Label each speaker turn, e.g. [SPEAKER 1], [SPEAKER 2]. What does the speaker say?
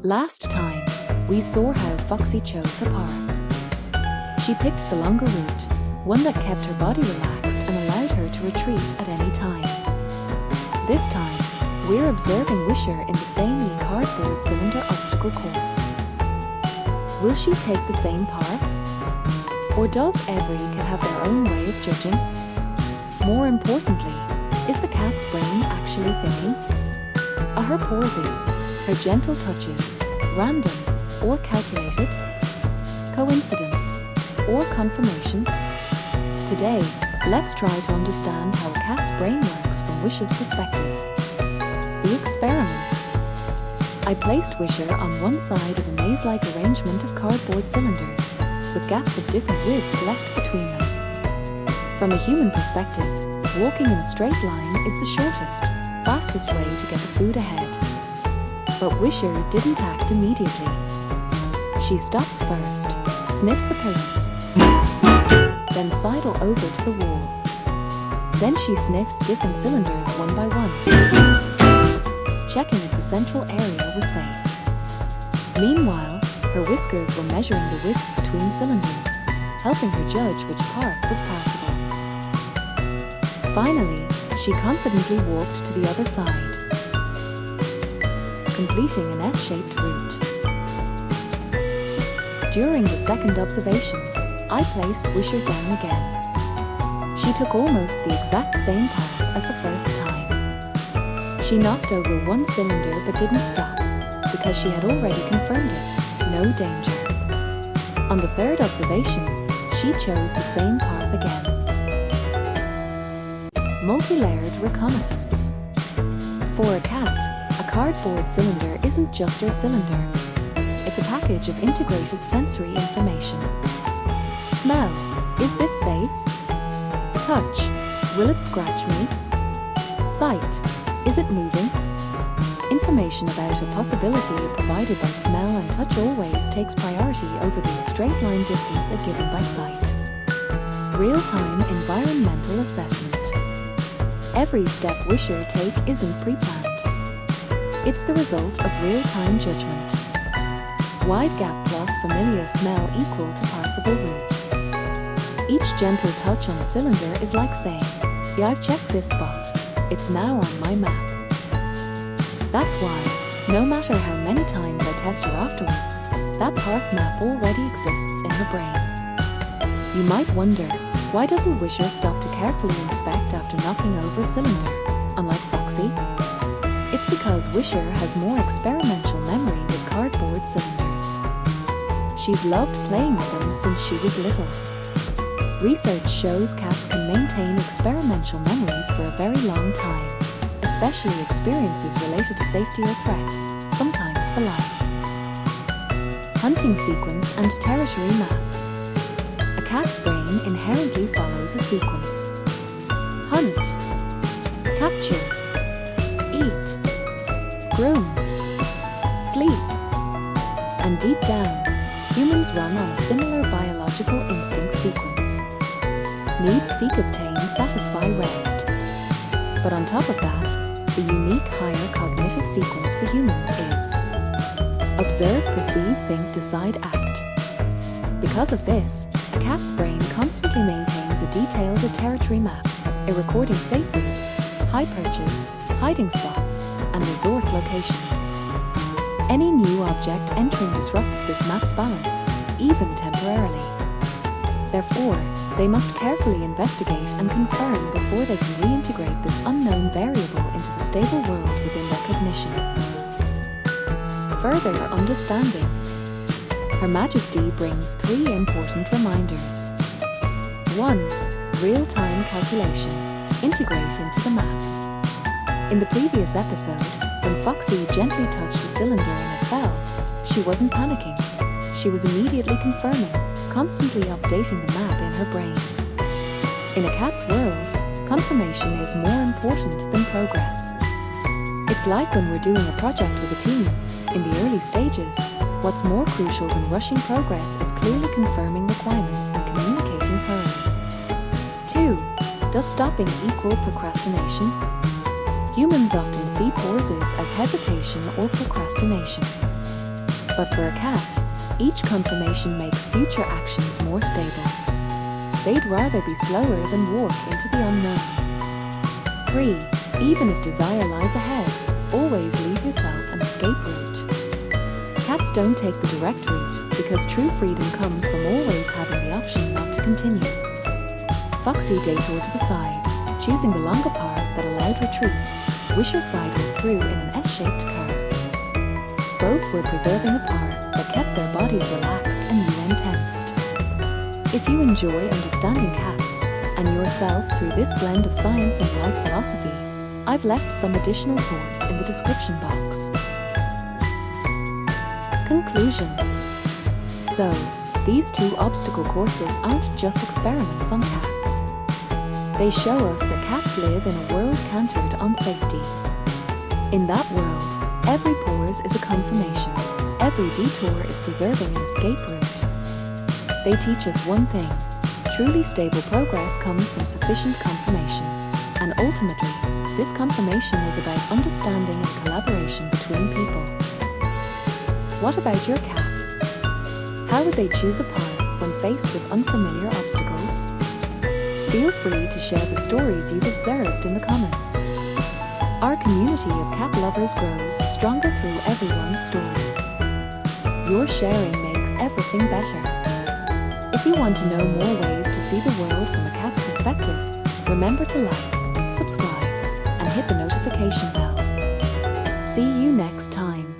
[SPEAKER 1] Last time, we saw how Foxy chose her path. She picked the longer route, one that kept her body relaxed and allowed her to retreat at any time. This time, we're observing Wisher in the same cardboard cylinder obstacle course. Will she take the same path? Or does every cat have their own way of judging? More importantly, is the cat's brain actually thinking? Are her pauses, her gentle touches, random or calculated? Coincidence or confirmation? Today, let's try to understand how a cat's brain works from Wisher's perspective. The experiment. I placed Wisher on one side of a maze-like arrangement of cardboard cylinders, with gaps of different widths left between them. From a human perspective, walking in a straight line is the shortest, fastest way to get the food ahead. But Wisher didn't act immediately. She stops first, sniffs the pillars, then sidle over to the wall. Then she sniffs different cylinders one by one, checking if the central area was safe. Meanwhile, her whiskers were measuring the widths between cylinders, helping her judge which path was passable. Finally, she confidently walked to the other side, completing an S-shaped route. During the second observation, I placed Wisher down again. She took almost the exact same path as the first time. She knocked over one cylinder but didn't stop, because she had already confirmed it, no danger. On the third observation, she chose the same path again. Multi-layered reconnaissance. For a cat, a cardboard cylinder isn't just a cylinder. It's a package of integrated sensory information. Smell. Is this safe? Touch. Will it scratch me? Sight. Is it moving? Information about a possibility provided by smell and touch always takes priority over the straight line distance given by sight. Real-time environmental assessment. Every step Wisher take isn't pre-planned. It's the result of real-time judgment. Wide gap plus familiar smell equal to passable route. Each gentle touch on a cylinder is like saying, yeah, I've checked this spot. It's now on my map. That's why, no matter how many times I test her afterwards, that path map already exists in her brain. You might wonder, why doesn't Wisher stop to carefully inspect after knocking over a cylinder, unlike Foxy? It's because Wisher has more experiential memory with cardboard cylinders. She's loved playing with them since she was little. Research shows cats can maintain experiential memories for a very long time, especially experiences related to safety or threat, sometimes for life. Hunting sequence and territory map. A cat's brain inherently follows a sequence. Hunt, capture, eat, groom, sleep. And deep down, humans run on a similar biological instinct sequence. Needs seek, obtain, satisfy, rest. But on top of that, the unique higher cognitive sequence for humans is observe, perceive, think, decide, act. Because of this, a cat's brain constantly maintains a detailed territory map, recording safe routes, high perches, hiding spots, and resource locations. Any new object entering disrupts this map's balance, even temporarily. Therefore, they must carefully investigate and confirm before they can reintegrate this unknown variable into the stable world within their cognition. Further understanding. Her Majesty brings 3 important reminders. 1. Real-time calculation. Integrate into the map. In the previous episode, when Foxy gently touched a cylinder and it fell, she wasn't panicking. She was immediately confirming, constantly updating the map in her brain. In a cat's world, confirmation is more important than progress. It's like when we're doing a project with a team. In the early stages, what's more crucial than rushing progress is clearly confirming requirements and communicating thoroughly. 2. Does stopping equal procrastination? Humans often see pauses as hesitation or procrastination. But for a cat, each confirmation makes future actions more stable. They'd rather be slower than walk into the unknown. 3. Even if desire lies ahead, always leave yourself an escape route. Cats don't take the direct route because true freedom comes from always having the option not to continue. Foxy Detour to the side, choosing the longer path that allowed retreat. Wisher sidled through in an S-shaped curve. Both were preserving a path that kept their bodies relaxed and UN tensed. If you enjoy understanding cats and yourself through this blend of science and life philosophy, I've left some additional thoughts in the description box. Conclusion. So, these 2 obstacle courses aren't just experiments on cats. They show us that cats live in a world cantered on safety. In that world, every pause is a confirmation. Every detour is preserving an escape route. They teach us one thing. Truly stable progress comes from sufficient confirmation. And ultimately, this confirmation is about understanding and collaboration between people. What about your cat? How would they choose a path when faced with unfamiliar obstacles? Feel free to share the stories you've observed in the comments. Our community of cat lovers grows stronger through everyone's stories. Your sharing makes everything better. If you want to know more ways to see the world from a cat's perspective, remember to like, subscribe, and hit the notification bell. See you next time.